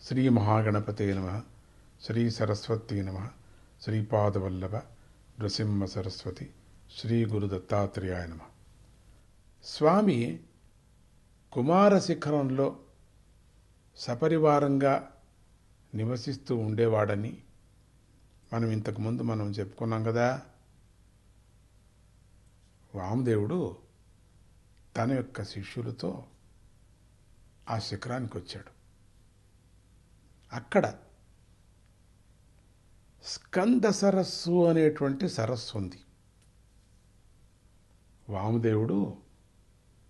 శ్రీ మహాగణపతే నమః. శ్రీ సరస్వతీ నమః. శ్రీపాదవల్లభ నృసింహ సరస్వతి శ్రీ గురు దత్తాత్రేయాయ నమః. స్వామి కుమార శిఖరంలో సపరివారంగా నివసిస్తూ ఉండేవాడని ఇంతకుముందు మనం చెప్పుకున్నాం కదా. వామదేవుడు తన యొక్క శిష్యులతో ఆ శిఖరానికి వచ్చాడు. అక్కడ స్కంద సరస్సు అనేటువంటి సరస్సు ఉంది. వామదేవుడు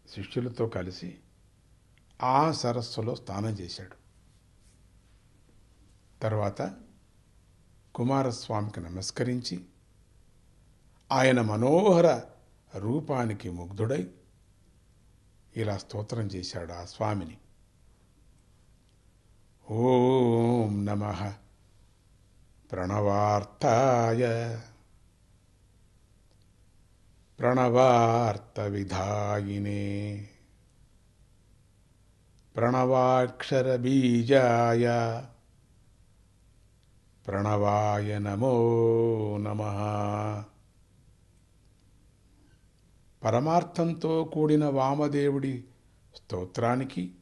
శిష్యులతో కలిసి ఆ సరస్సులో స్నానం చేశాడు. తర్వాత కుమారస్వామికి నమస్కరించి ఆయన మనోహర రూపానికి ముగ్ధుడై ఇలా స్తోత్రం చేశాడు ఆ స్వామిని. ఓం నమః ప్రణవార్థాయ ప్రణవార్థ విధాయినే ప్రణవాక్షర బీజాయ ప్రణవాయ నమో నమః. పరమార్థంతో కూడిన వామదేవుడి స్తోత్రానికి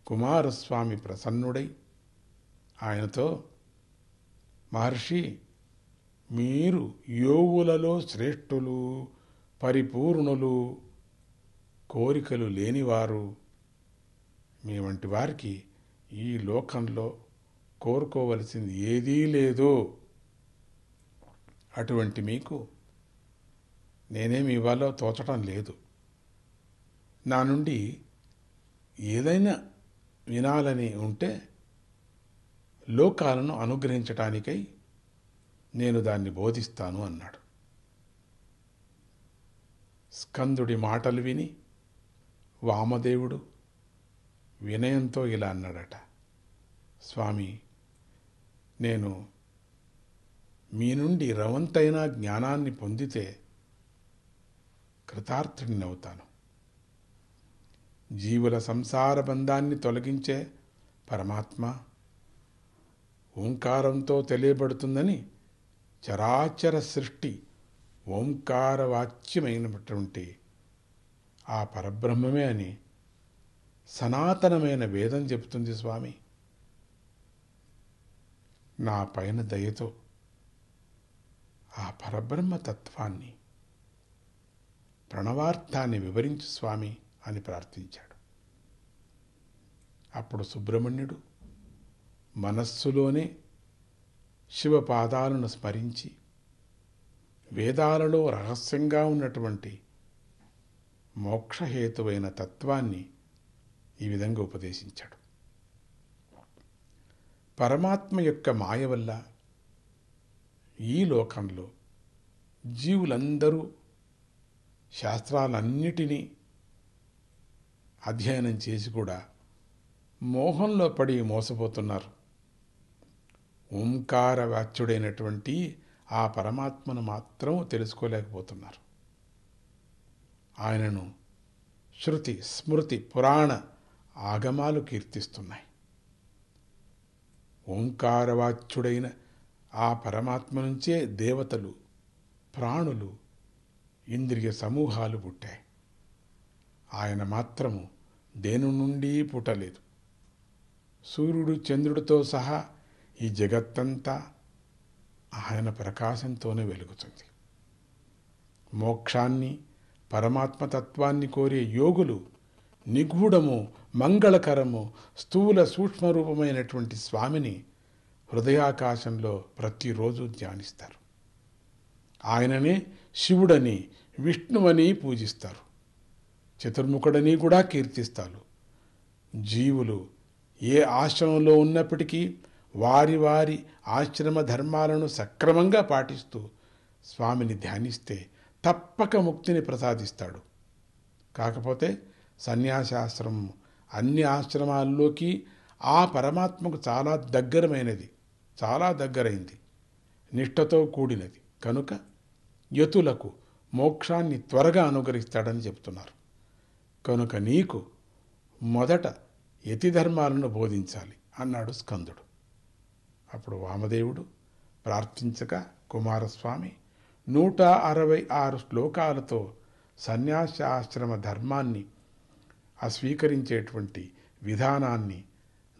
కుమారస్వామి ప్రసన్నుడై ఆయనతో, మహర్షి, మీరు యోగులలో శ్రేష్ఠులు, పరిపూర్ణులు, కోరికలు లేనివారు. మీ వంటి వారికి ఈ లోకంలో కోరుకోవలసింది ఏదీ లేదు. అటువంటి మీకు నేనేమి ఇవ్వాలో తోచటం లేదు. నా నుండి ఏదైనా వినాలని ఉంటే లోకాలను అనుగ్రహించటానికై నేను దాన్ని బోధిస్తాను అన్నాడు. స్కందుడి మాటలు విని వామదేవుడు వినయంతో ఇలా అన్నాడట, స్వామి, నేను మీ నుండి రవంతైన జ్ఞానాన్ని పొందితే కృతార్థుడినవుతాను. జీవుల సంసార బంధాన్ని తొలగించే పరమాత్మ ఓంకారంతో తెలియబడుతుందని చరాచర సృష్టి ఓంకారవాచ్యమైనటువంటి ఆ పరబ్రహ్మమే అని సనాతనమైన వేదం చెబుతుంది. స్వామి, నా పైన దయతో ఆ పరబ్రహ్మ తత్వాన్ని, ప్రణవార్థాన్ని వివరించు స్వామి అని ప్రార్థించాడు. అప్పుడు సుబ్రహ్మణ్యుడు మనస్సులోనే శివపాదాలను స్మరించి వేదాలలో రహస్యంగా ఉన్నటువంటి మోక్షహేతువైన తత్వాన్ని ఈ విధంగా ఉపదేశించాడు. పరమాత్మ యొక్క మాయ వల్ల ఈ లోకంలో జీవులందరూ శాస్త్రాలన్నిటినీ అధ్యయనం చేసి కూడా మోహంలో పడి మోసపోతున్నారు. ఓంకార వాచ్యుడైనటువంటి ఆ పరమాత్మను మాత్రం తెలుసుకోలేకపోతున్నారు. ఆయనను శృతి, స్మృతి, పురాణ ఆగమాలు కీర్తిస్తున్నాయి. ఓంకారవాచ్యుడైన ఆ పరమాత్మ నుంచే దేవతలు, ప్రాణులు, ఇంద్రియ సమూహాలు పుట్టాయి. ఆయన మాత్రము దేని నుండి పుట్టలేదు. సూర్యుడు, చంద్రుడితో సహా ఈ జగత్తంతా ఆయన ప్రకాశంతోనే వెలుగుతుంది. మోక్షాన్ని, పరమాత్మతత్వాన్ని కోరే యోగులు నిగూఢము, మంగళకరము, స్థూల సూక్ష్మరూపమైనటువంటి స్వామిని హృదయాకాశంలో ప్రతిరోజు ధ్యానిస్తారు. ఆయననే శివుడని, విష్ణువని పూజిస్తారు. చతుర్ముఖుడని కూడా కీర్తిస్తారు. జీవులు ఏ ఆశ్రమంలో ఉన్నప్పటికీ వారి వారి ఆశ్రమ ధర్మాలను సక్రమంగా పాటిస్తూ స్వామిని ధ్యానిస్తే తప్పక ముక్తిని ప్రసాదిస్తాడు. కాకపోతే సన్యాసాశ్రమం అన్ని ఆశ్రమాల్లోకి ఆ పరమాత్మకు చాలా దగ్గరైంది, నిష్ఠతో కూడినది కనుక యతులకు మోక్షాన్ని త్వరగా అనుగ్రహిస్తాడని చెప్తున్నారు. కనుక నీకు మొదట యతి ధర్మాలను బోధించాలి అన్నాడు స్కందుడు. అప్పుడు వామదేవుడు ప్రార్థించగా కుమారస్వామి 166 శ్లోకాలతో సన్యాసాశ్రమ ధర్మాన్ని స్వీకరించేటువంటి విధానాన్ని,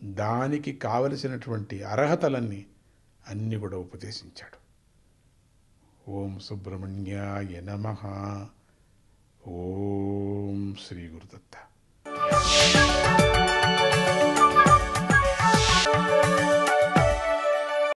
దానికి కావలసినటువంటి అర్హతలన్నీ అన్నీ కూడా ఉపదేశించాడు. ఓం సుబ్రహ్మణ్యాయ నమః. ఓం శ్రీ గురుదత్త.